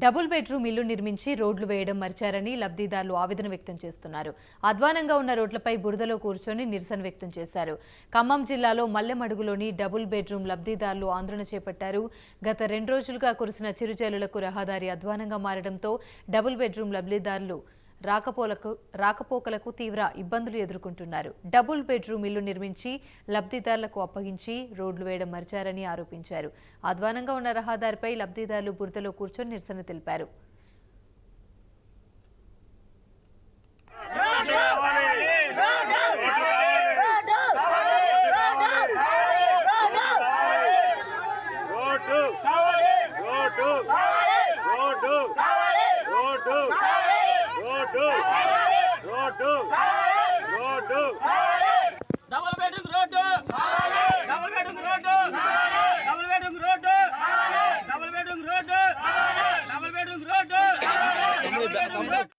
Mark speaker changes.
Speaker 1: Double bedroom ఇల్లు నిర్మించి రోడ్లు వేయడం మర్చారని లబ్ధిదారులు ఆవేదన వ్యక్తం చేస్తున్నారు. అధ్వానంగా ఉన్న రోడ్లపై బురదలో కూర్చొని నిరసన వ్యక్తం చేశారు. ఖమ్మం జిల్లాలో మల్లెమడుగులోని డబుల్ బెడ్రూమ్ లబ్ధిదారులు ఆందోళన చేపట్టారు. గత 2 రోజులుగా కురిసిన చిరుజల్లులకు రహదారి అధ్వానంగా మారడంతో డబుల్ బెడ్రూమ్ లబ్ధిదారులు రాకపోకలకు తీవ్ర ఇబ్బందులు ఎదుర్కొంటున్నారు. డబుల్ బెడ్రూమ్ ఇల్లు నిర్మించి లబ్ధిదారులకు అప్పగించి రోడ్లు వేయడం మర్చారని ఆరోపించారు. అధ్వానంగా ఉన్న రహదారిపై లబ్ధిదారులు బురదలో కూర్చొని నిరసన తెలిపారు.
Speaker 2: Double bedroom road, double bedroom road, double bedroom road, double bedroom road, double bedroom road, double bedroom road.